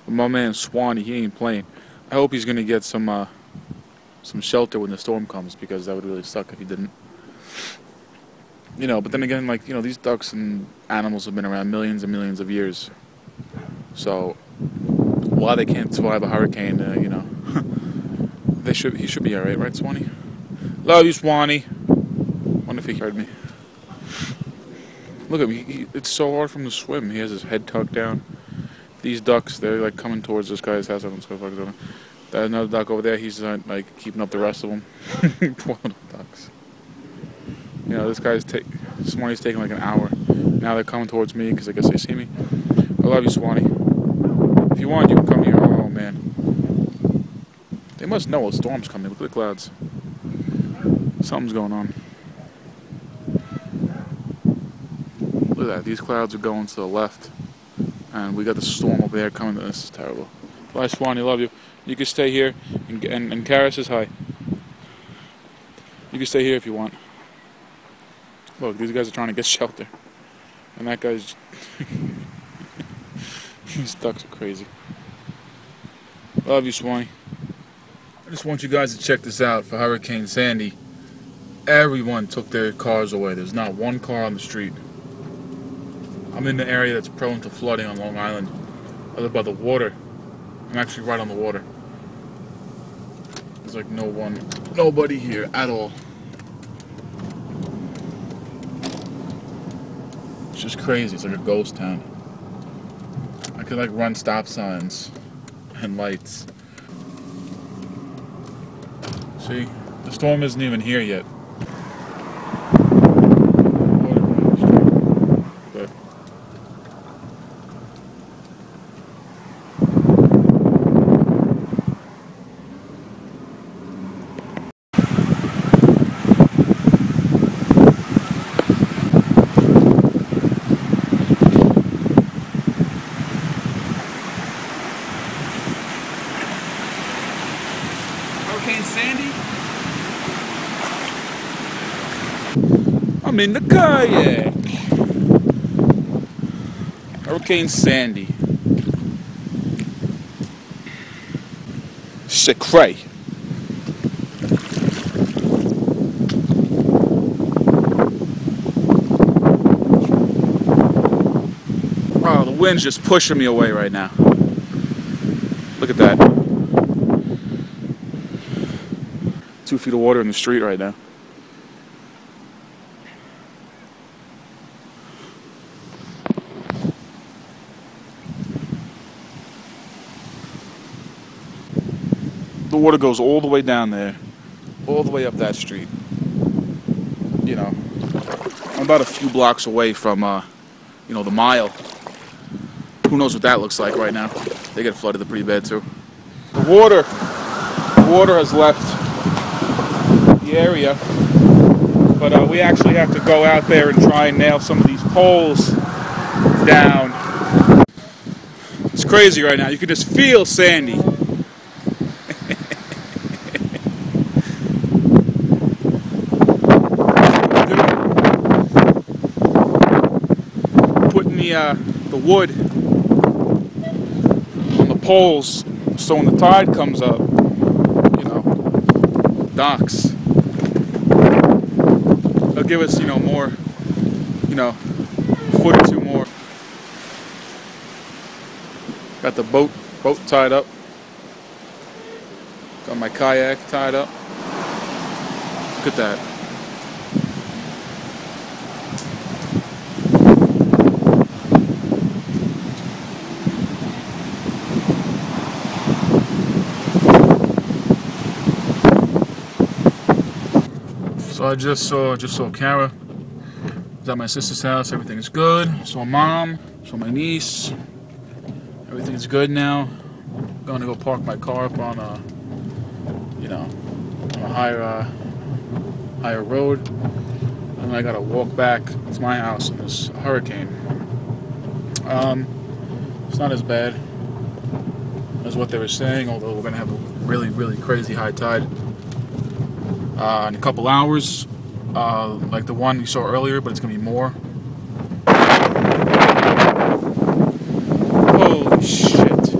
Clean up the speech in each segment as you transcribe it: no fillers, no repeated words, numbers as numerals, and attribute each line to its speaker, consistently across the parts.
Speaker 1: But my man Swanee, he ain't playing. I hope he's gonna get some shelter when the storm comes, because that would really suck if he didn't. You know, but then again, like, you know, these ducks and animals have been around millions and millions of years. So why they can't survive a hurricane, you know, he should be all right, right, Swanee? Love you, Swanee. Wonder if he heard me. Look at me. It's so hard for him to swim. He has his head tucked down. These ducks, they're like coming towards this guy's house. I don't know. There's another duck over there. He's like keeping up the rest of them. Poor little ducks. You know, this Swanee's taking like an hour. Now they're coming towards me because I guess they see me. I love you, Swanee. If you want, you can come here. Oh, man. They must know a storm's coming. Look at the clouds. Something's going on. Look at that. These clouds are going to the left. And we got the storm over there coming. This is terrible. Bye, Swanee. Love you. You can stay here. And Kara says hi. You can stay here if you want. Look, these guys are trying to get shelter. And that guy's... These ducks are crazy. Love you, Swanee. I just want you guys to check this out for Hurricane Sandy. Everyone took their cars away. There's not one car on the street. I'm in the area that's prone to flooding on Long Island. I live by the water. I'm actually right on the water. There's like nobody here at all. It's just crazy. It's like a ghost town. I could like run stop signs and lights. See, the storm isn't even here yet. Good. Hurricane Sandy? I'm in the kayak. Hurricane Sandy. C'est cray. Oh, the wind's just pushing me away right now. Look at that. 2 feet of water in the street right now. The water goes all the way down there, all the way up that street. You know, I'm about a few blocks away from, you know, the mile. Who knows what that looks like right now? They get flooded pretty bad too. The water has left the area, but we actually have to go out there and try and nail some of these poles down. It's crazy right now. You can just feel Sandy. Putting the wood on the poles so when the tide comes up, you know, docks, they'll give us, you know, more, you know, a foot or two more. Got the boat tied up. Got my kayak tied up. Look at that. So I just saw Kara. I was at my sister's house. Everything's good. Saw Mom. Saw my niece. Everything's good now. I'm going to go park my car up on a, you know, on a higher road, and I gotta walk back to my house in this hurricane. It's not as bad as what they were saying, although we're gonna have a really, really crazy high tide in a couple hours, like the one you saw earlier, but it's gonna be more. Holy shit.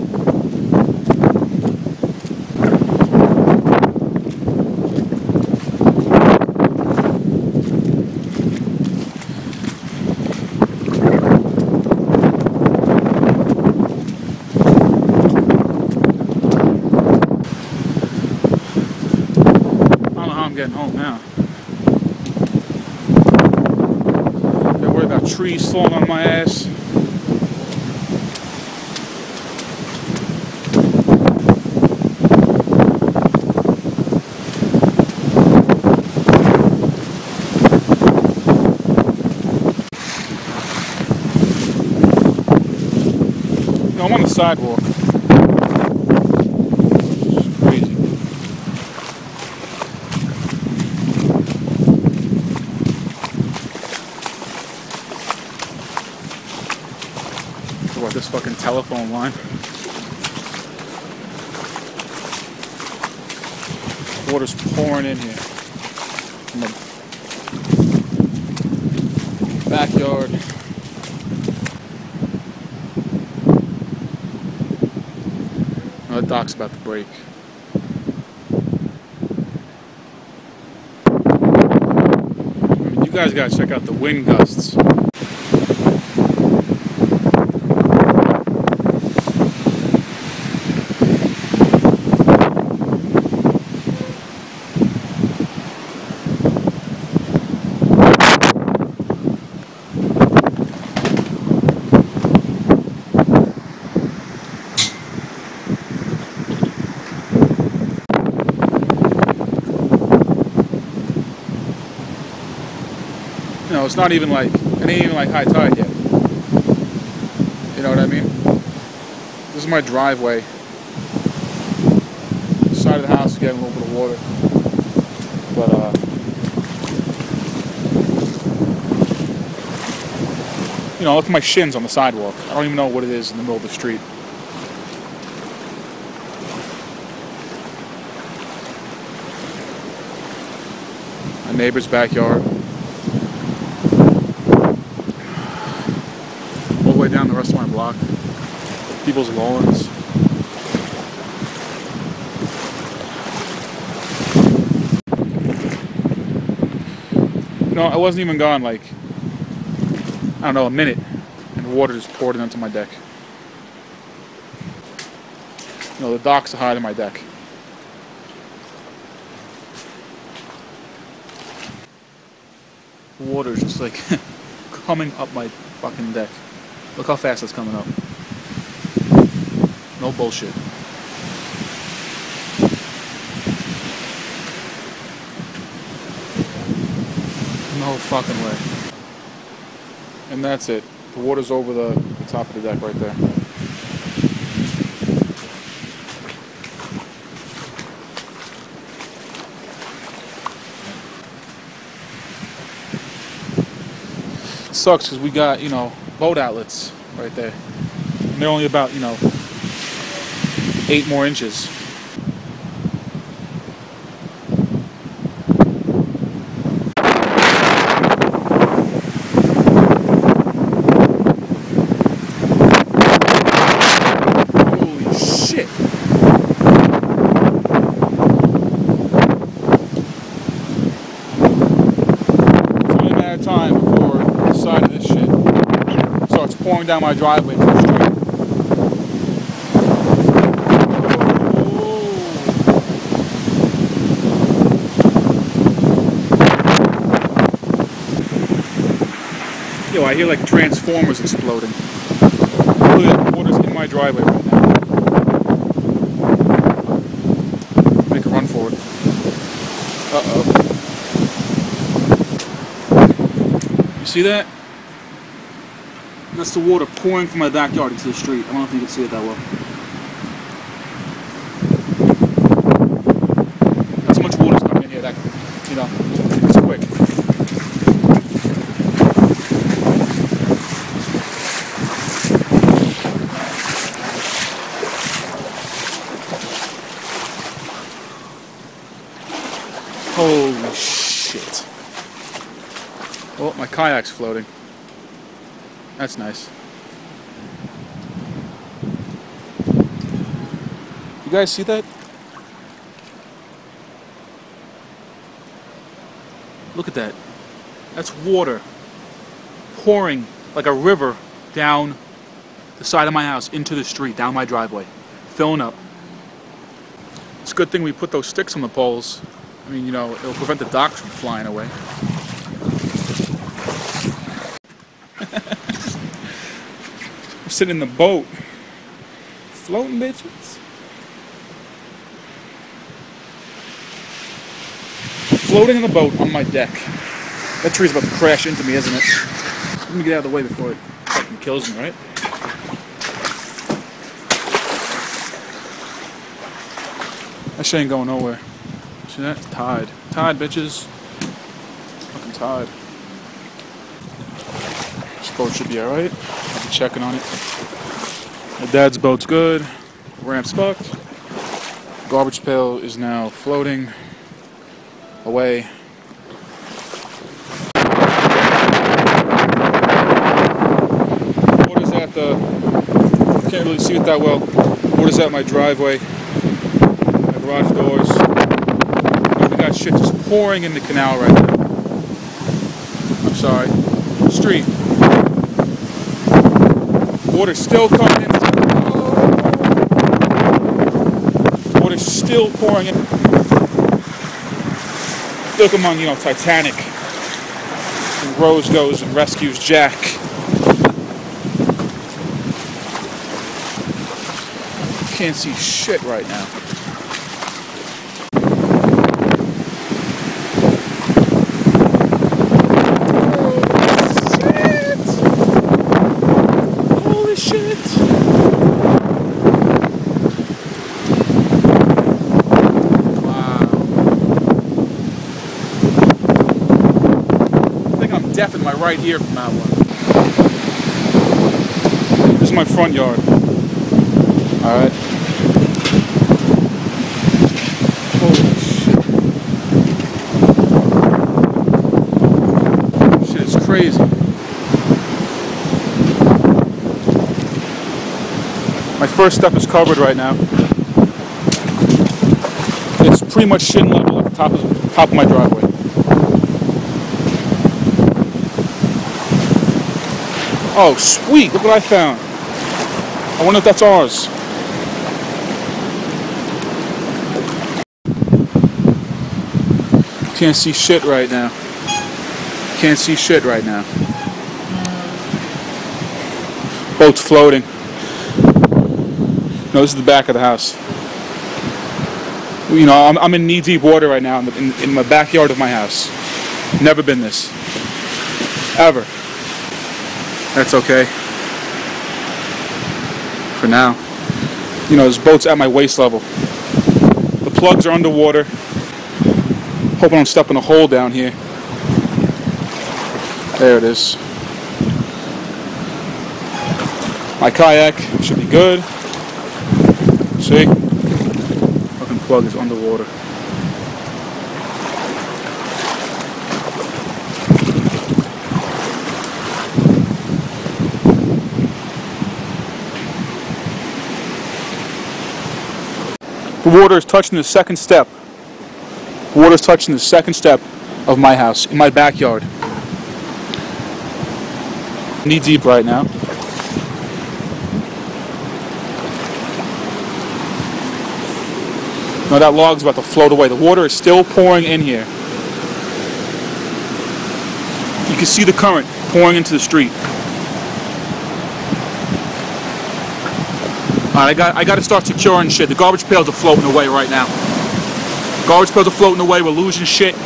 Speaker 1: getting home now. Don't worry about trees falling on my ass. No, I'm on the sidewalk. It's crazy. What about this fucking telephone line? Water's pouring in here from the backyard. The dock's about to break. I mean, you guys gotta check out the wind gusts. You know, it's not even like, it ain't even like high tide yet. You know what I mean? This is my driveway. The side of the house is getting a little bit of water. But, you know, look at my shins on the sidewalk. I don't even know what it is in the middle of the street. My neighbor's backyard. All the way down the rest of my block. People's lawns. You know, I wasn't even gone like, I don't know, a minute, and water just poured onto my deck. You know, the dock's higher than my deck. The water's just like coming up my fucking deck. Look how fast it's coming up. No bullshit. No fucking way. And that's it. The water's over the top of the deck right there. It sucks because we got, you know, boat outlets right there. And they're only about, you know, 8 more inches. Holy shit. It's only a matter of time before the side of this shit starts pouring down my driveway from the street. Yo, I hear like transformers exploding. Look at the water's in my driveway right now. Make a run for it. Uh-oh. You see that? That's the water pouring from my backyard into the street. I don't know if you can see it that well. That's how much water's coming in here. That, you know, it's quick. Holy shit. Oh, my kayak's floating. That's nice. You guys see that? Look at that. That's water pouring like a river down the side of my house into the street, down my driveway, filling up. It's a good thing we put those sticks on the poles I mean, you know, it'll prevent the docks from flying away. I'm sitting in the boat. Floating, bitches. Floating in the boat on my deck. That tree's about to crash into me, isn't it? Let me get out of the way before it fucking kills me, right? That shit ain't going nowhere. See that? It's tide. Tide, bitches. Fucking tide. This boat should be alright. I'll be checking on it. My dad's boat's good. Ramp's fucked. Garbage pail is now floating away. Water's at the... Can't really see it that well. Water's at my driveway. My garage doors. We got shit just pouring in the canal right now. I'm sorry. Street. Water's still coming in. Water's still pouring in. Look among, you know, Titanic. And Rose goes and rescues Jack. Can't see shit right now. Holy shit! Deaf in my right ear from that one. This is my front yard. Alright. Holy shit. Shit is crazy. My first step is covered right now. It's pretty much shin level at the top of my driveway. Oh, sweet! Look what I found. I wonder if that's ours. Can't see shit right now. Can't see shit right now. Boat's floating. No, this is the back of the house. You know, I'm in knee-deep water right now in my backyard of my house. Never been this. Ever. That's okay. For now. You know, this boat's at my waist level. The plugs are underwater. Hope I don't step in a hole down here. There it is. My kayak should be good. See? Fucking plug is underwater. The water is touching the second step. The water is touching the second step of my house, in my backyard. Knee deep right now. Now that log's about to float away. The water is still pouring in here. You can see the current pouring into the street. Alright, I got to start securing shit. The garbage pails are floating away right now. Garbage pails are floating away. We're losing shit.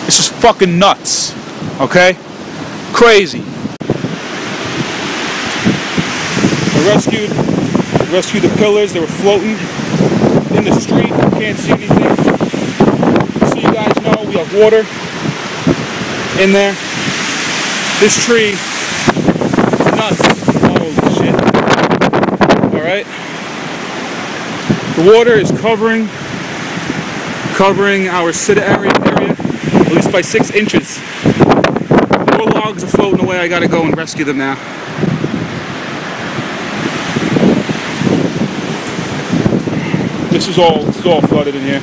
Speaker 1: It's just fucking nuts. Okay? Crazy. I rescued the pillars. They were floating in the street. Can't see anything. So you guys know we have water in there. This tree, nuts. Holy shit. Alright. The water is covering our sit area, at least by 6 inches. More logs are floating away. I gotta go and rescue them now. This is all flooded in here.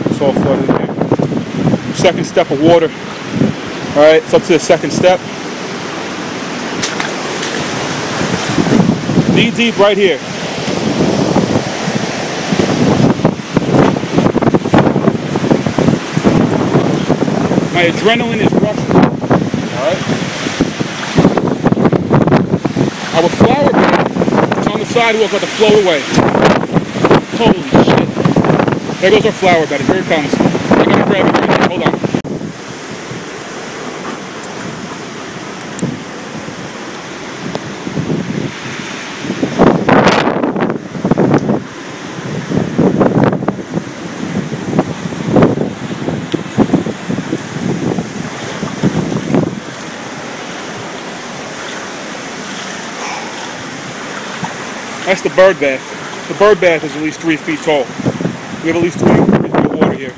Speaker 1: It's all flooded in here. Second step of water. Alright, it's up to the second step. Knee deep right here. My adrenaline is rushing. Alright? Our flower bed is on the sidewalk about to float away. Holy shit. There goes our flower bed. Here it comes. I gotta grab it right here. Hold on. That's the bird bath. The bird bath is at least 3 feet tall. We have at least 3 feet of water here.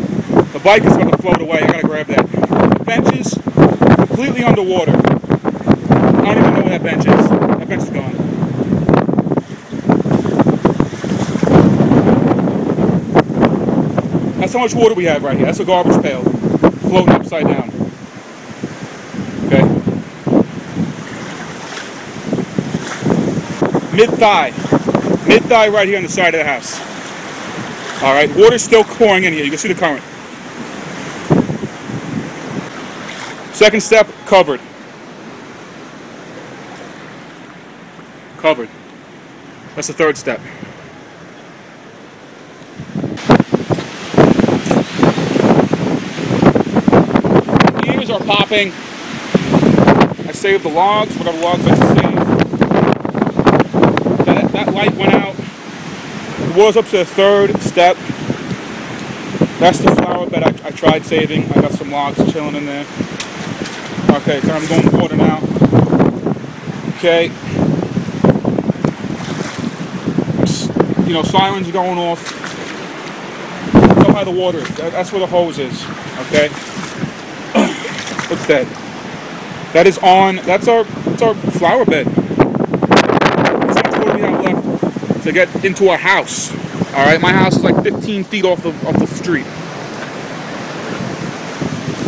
Speaker 1: The bike is going to float away. I gotta grab that. The bench is completely underwater. I don't even know where that bench is. That bench is gone. That's how much water we have right here. That's a garbage pail floating upside down. Okay. Mid-thigh. Mid-thigh right here on the side of the house. Alright, water's still pouring in here. You can see the current. Second step, covered. Covered. That's the third step. Ears are popping. I saved the logs, whatever logs I saved. That light went out. The water's up to the third step. That's the flower bed I tried saving. I got some logs chilling in there. Okay, time to go in the water now. Okay. You know, sirens are going off. That's how high the water is. That's where the hose is. Okay. What's that? That is on. That's our flower bed. We have left to get into our house. All right, my house is like 15 feet off the street.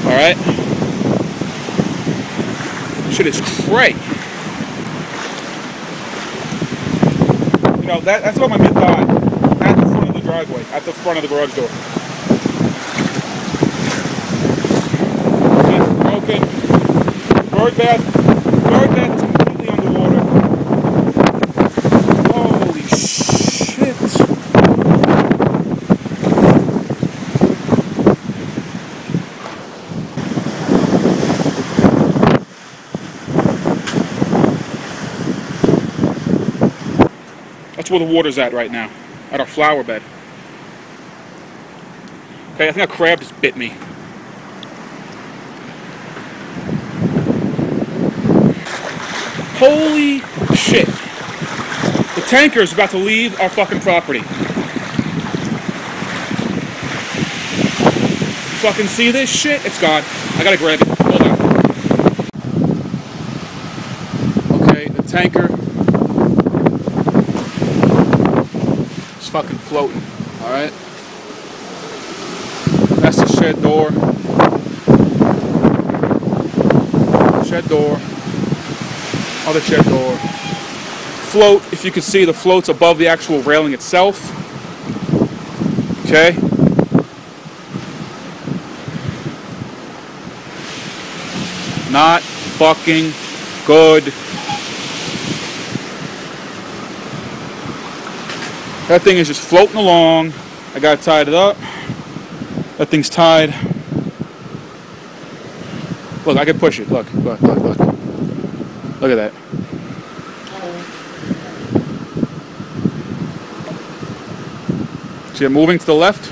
Speaker 1: All right, shit is cray. You know that's about my mid-thigh at the front of the driveway, at the front of the garage door. It's broken. Bird bath is completely underwater. That's where the water's at right now, at our flower bed. Okay, I think a crab just bit me. Holy shit. The tanker is about to leave our fucking property. You fucking see this shit? It's gone. I gotta grab it. Hold on. Okay, the tanker is fucking floating. Alright? That's the shed door. Shed door. Other shed door. Float, if you can see, the float's above the actual railing itself. Okay. Not fucking good. That thing is just floating along. I got tied it up. That thing's tied. Look, I can push it. Look. Look at that. See it moving to the left?